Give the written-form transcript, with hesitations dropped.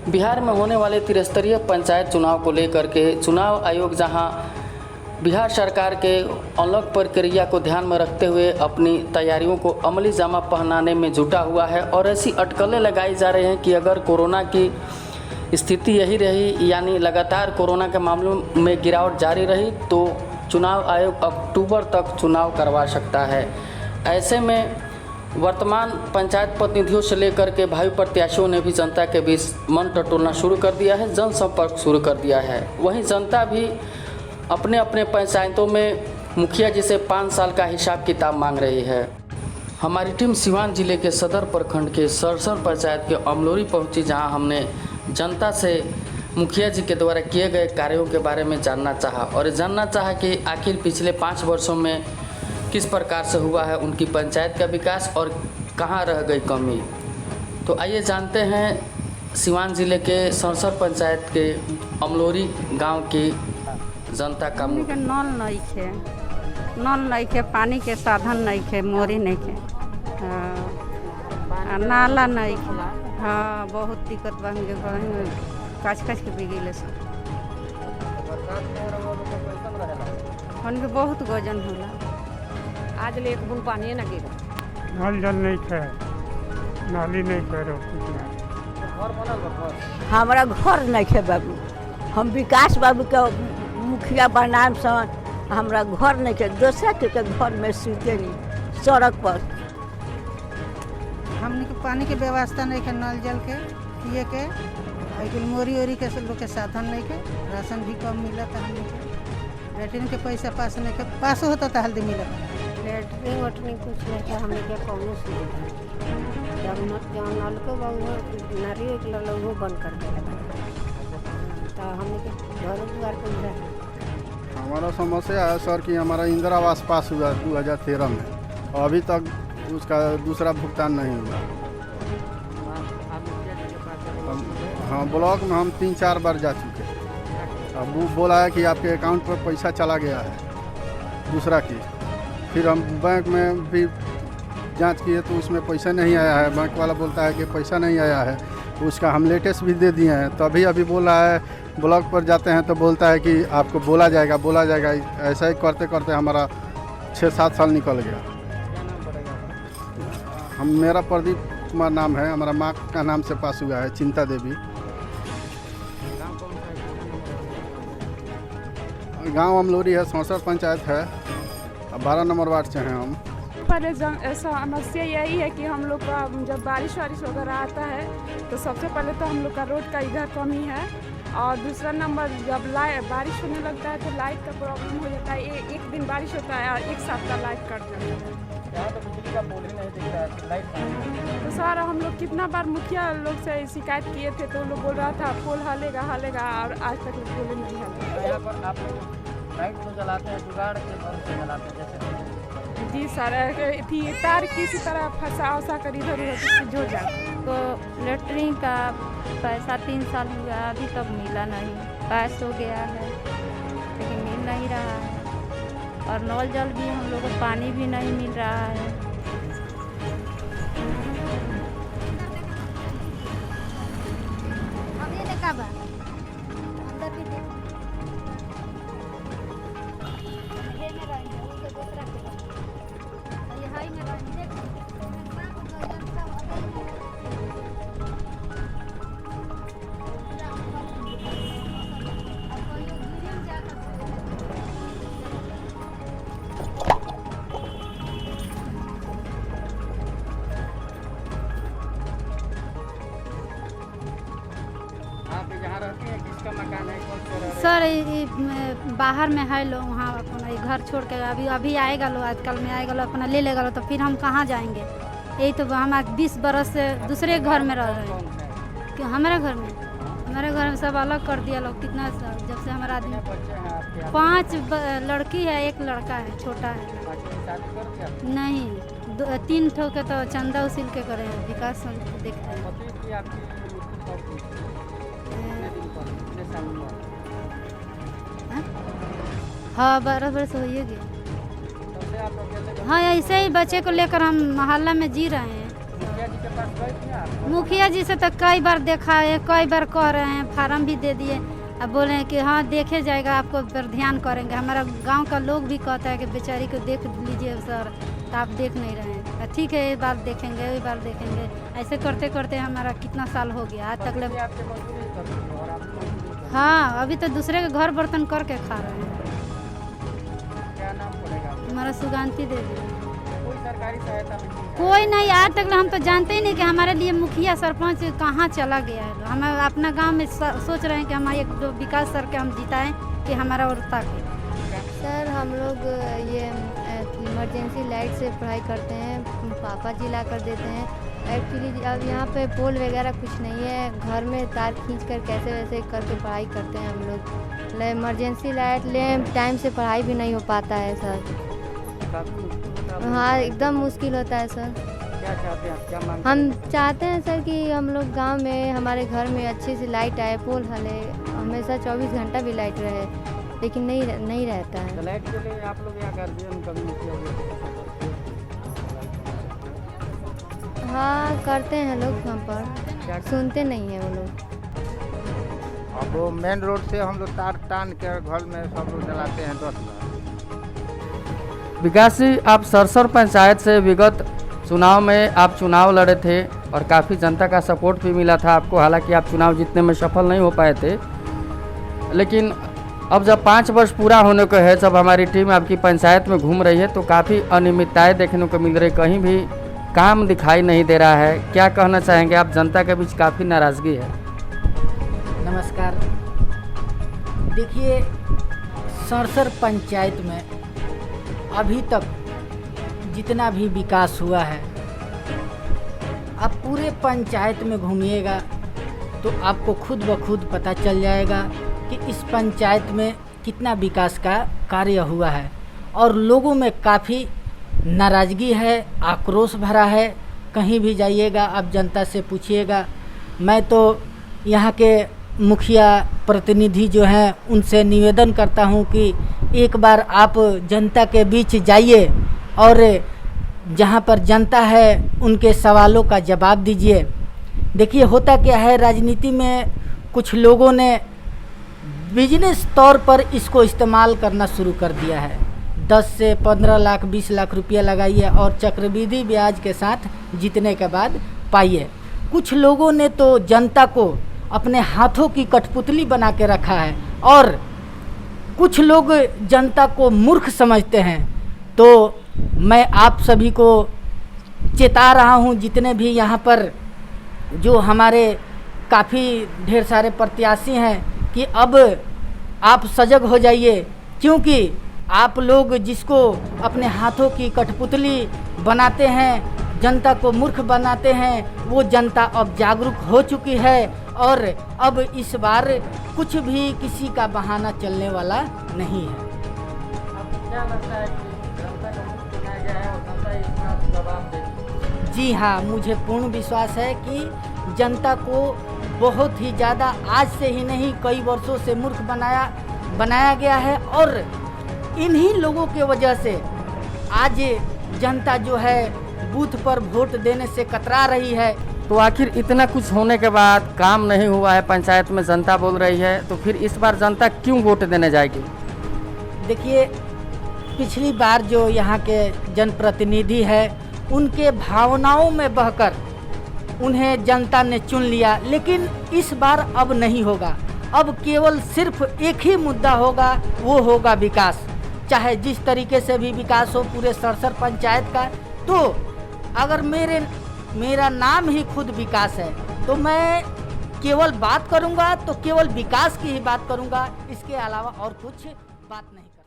बिहार में होने वाले त्रिस्तरीय पंचायत चुनाव को लेकर के चुनाव आयोग जहां बिहार सरकार के अनलॉक प्रक्रिया को ध्यान में रखते हुए अपनी तैयारियों को अमली जामा पहनाने में जुटा हुआ है और ऐसी अटकलें लगाई जा रही हैं कि अगर कोरोना की स्थिति यही रही, यानी लगातार कोरोना के मामलों में गिरावट जारी रही, तो चुनाव आयोग अक्टूबर तक चुनाव करवा सकता है। ऐसे में वर्तमान पंचायत प्रतिनिधियों से लेकर के भावी प्रत्याशियों ने भी जनता के बीच मन टटोलना शुरू कर दिया है, जनसंपर्क शुरू कर दिया है। वहीं जनता भी अपने अपने पंचायतों में मुखिया जी से 5 साल का हिसाब किताब मांग रही है। हमारी टीम सिवान जिले के सदर प्रखंड के सरसर पंचायत के अमलोरी पहुंची, जहां हमने जनता से मुखिया जी के द्वारा किए गए कार्यों के बारे में जानना चाहा कि आखिर पिछले 5 वर्षों में किस प्रकार से हुआ है उनकी पंचायत का विकास और कहां रह गई कमी। तो आइए जानते हैं सिवान जिले के सरसर पंचायत के अमलोरी गांव की जनता का। नल नहीं खे, पानी के साधन नहीं खे, मोरी नहीं खे, नाला नहीं खे। हाँ, बहुत दिक्कत बन गए, काच के बिगले से उनके बहुत गजन होला। आज ले एक बूंद पानी ना गिरा, नल जल नहीं खे, नाली नहीं खे। हमारा घर नहीं खे बाबू, हम विकास बाबू के मुखिया बनाम से हमारा घर नहीं खे, दूसरा के घर में सूते नहीं सड़क पर। हमने के पानी के व्यवस्था नहीं के, नल जल के पिए के, मोरी ओरी के लोग के साधन नहीं के, राशन भी कम मिला था। हमने के लेटरिन के पैसा पास नहीं के, पास होता था हल्दी मिला। लेटरिन वटरिन कुछ नहीं के, हमने के कौनो सुविधा जब नल को नारी वो बंद कर दिया तो हमने के घर द्वार पर। हमारा समस्या है सर कि हमारा इंदिरा आवास पास हुआ 2013 में, और अभी तक उसका दूसरा भुगतान नहीं हुआ। हाँ, ब्लॉक में हम 3-4 बार जा चुके हैं। अब वो बोला है कि आपके अकाउंट पर पैसा चला गया है दूसरा की। फिर हम बैंक में भी जांच किए तो उसमें पैसा नहीं आया है। बैंक वाला बोलता है कि पैसा नहीं आया है, तो उसका हम लेटेस्ट भी दे दिए हैं। तभी अभी बोल रहा है, ब्लॉक पर जाते हैं तो बोलता है कि आपको बोला जाएगा। ऐसा ही करते करते हमारा 6-7 साल निकल गया। मेरा प्रदीप कुमार नाम है, हमारा माँ का नाम से पास हुआ है, चिंता देवी। गांव अमलोरी है, सौसर पंचायत है, 12 नंबर वार्ड से हैं हम। पहले समस्या यही है कि हम लोग का जब बारिश वगैरह आता है तो सबसे पहले तो हम लोग का रोड का इधर कमी है, और दूसरा नंबर जब बारिश होने लगता है तो लाइट का प्रॉब्लम हो जाता है। एक दिन बारिश होता है और एक सप्ताह लाइट कट जाता है। यहाँ तो बिजली का पोल ही नहीं दिख रहा है, लाइट नहीं। तो सर हम लोग कितना बार मुखिया लोग से शिकायत किए थे, तो लोग बोल रहा था पोल हलेगा, और आज तक पोल नहीं हले। यहाँ पर आप लोग लाइट तो जलाते हैं, जुगाड़ के बल से जलाते हैं जैसे? जी सर, तार किसी तरह फंसा कर इधर उधर हो जाए। तो लेटरिन का पैसा 3 साल हुआ, अभी तक मिला नहीं। पास हो गया है लेकिन मिल नहीं रहा है, और नल जल भी हम लोग को पानी भी नहीं मिल रहा है। सर बाहर में है लोग, वहाँ अपना घर छोड़ के अभी आएगा लोग, आजकल में आएगा लोग, अपना ले लेगा लोग, तो फिर हम कहाँ जाएंगे। यही तो हम 20 बरस से दूसरे घर में रह रहे हैं। क्यों हमारे घर में सब अलग कर दिया लोग। कितना जब से हमारा आदमी 5 लड़की है, 1 लड़का है, छोटा है। नहीं, 3 ठो के तो चंदा उसील के करे हैं, विकास देखते हैं। हाँ, 12 वर्ष हो ही गया। हाँ, ऐसे ही बच्चे को लेकर हम मोहल्ला में जी रहे हैं। के पास गए थे आप? मुखिया जी से तो कई बार देखा है, कई बार कह रहे हैं, फार्म भी दे दिए। अब बोले हैं कि हाँ देखे जाएगा, आपको पर ध्यान करेंगे। हमारा गांव का लोग भी कहता है कि बेचारी को देख लीजिए सर, तो आप देख नहीं रहे हैं। ठीक है, ये बार देखेंगे, ये बार देखेंगे, ऐसे करते करते हमारा कितना साल हो गया आज तक। आपके मजदूरी करते हैं और आप मजदूरी करते हैं। हाँ, अभी तो दूसरे के घर बर्तन करके खा रहे हैं। क्या नाम पड़ेगा आपका? हमारा सुगांती देवी। कोई सरकारी सहायता मिलती है? कोई नहीं, आज तक हम तो जानते ही नहीं कि हमारे लिए मुखिया सरपंच कहाँ चला गया है। हम अपना गांव में सोच रहे हैं कि हमारे एक जो विकास सर के हम जिताएं कि हमारा और ताकि। सर हम लोग ये इमरजेंसी लाइट से पढ़ाई करते हैं, पापा जी ला कर देते हैं। एक्चुअली अब यहाँ पे पोल वगैरह कुछ नहीं है, घर में तार खींच कर कैसे वैसे करके पढ़ाई करते हैं हम लोग। इमरजेंसी लाइट ले टाइम से पढ़ाई भी नहीं हो पाता है सर। हाँ, एकदम मुश्किल होता है सर। क्या चाहते हैं आप, क्या मांग? हम चाहते हैं सर कि हम लोग गांव में हमारे घर में अच्छी सी लाइट आए, पोल हले, हमेशा 24 घंटा भी लाइट रहे, लेकिन नहीं रहता है। लाइट के लिए आप लोग यहाँ गार्जियन कभी हाँ करते हैं लोग, हम पर सुनते नहीं हैं वो लोग। अब वो मेन रोड से हम लोग तार टान के घर में सब लोग जलाते हैं 10 बार। विकास जी, आप सरसर पंचायत से विगत चुनाव में आप चुनाव लड़े थे और काफ़ी जनता का सपोर्ट भी मिला था आपको। हालांकि आप चुनाव जीतने में सफल नहीं हो पाए थे, लेकिन अब जब 5 वर्ष पूरा होने को है, जब हमारी टीम आपकी पंचायत में घूम रही है तो काफ़ी अनियमितताएं देखने को मिल रही, कहीं भी काम दिखाई नहीं दे रहा है। क्या कहना चाहेंगे आप? जनता के बीच काफ़ी नाराज़गी है। नमस्कार। देखिए, सरसर पंचायत में अभी तक जितना भी विकास हुआ है, आप पूरे पंचायत में घूमिएगा तो आपको खुद ब खुद पता चल जाएगा कि इस पंचायत में कितना विकास का कार्य हुआ है। और लोगों में काफ़ी नाराज़गी है, आक्रोश भरा है। कहीं भी जाइएगा आप जनता से पूछिएगा। मैं तो यहाँ के मुखिया प्रतिनिधि जो हैं उनसे निवेदन करता हूँ कि एक बार आप जनता के बीच जाइए और जहाँ पर जनता है उनके सवालों का जवाब दीजिए। देखिए, होता क्या है, राजनीति में कुछ लोगों ने बिजनेस तौर पर इसको इस्तेमाल करना शुरू कर दिया है। 10 से 15 लाख 20 लाख रुपया लगाइए और चक्रवृद्धि ब्याज के साथ जीतने के बाद पाइए। कुछ लोगों ने तो जनता को अपने हाथों की कठपुतली बना के रखा है और कुछ लोग जनता को मूर्ख समझते हैं। तो मैं आप सभी को चेता रहा हूं, जितने भी यहाँ पर जो हमारे काफ़ी ढेर सारे प्रत्याशी हैं, कि अब आप सजग हो जाइए, क्योंकि आप लोग जिसको अपने हाथों की कठपुतली बनाते हैं, जनता को मूर्ख बनाते हैं, वो जनता अब जागरूक हो चुकी है और अब इस बार कुछ भी किसी का बहाना चलने वाला नहीं है। क्या लगता है कि जनता का मुक्त चुनाया गया है और जनता इस बात जवाब देगी? जी हाँ, मुझे पूर्ण विश्वास है कि जनता को बहुत ही ज़्यादा, आज से ही नहीं कई वर्षों से मूर्ख बनाया गया है और इन्हीं लोगों के वजह से आज जनता जो है बूथ पर वोट देने से कतरा रही है। तो आखिर इतना कुछ होने के बाद काम नहीं हुआ है, पंचायत में जनता बोल रही है, तो फिर इस बार जनता क्यों वोट देने जाएगी? देखिए, पिछली बार जो यहाँ के जनप्रतिनिधि है उनके भावनाओं में बहकर उन्हें जनता ने चुन लिया, लेकिन इस बार अब नहीं होगा। अब केवल सिर्फ एक ही मुद्दा होगा, वो होगा विकास। चाहे जिस तरीके से भी विकास हो पूरे सरसर पंचायत का। तो अगर मेरा नाम ही खुद विकास है तो मैं केवल बात करूंगा तो केवल विकास की ही बात करूंगा, इसके अलावा और कुछ बात नहीं करूंगा।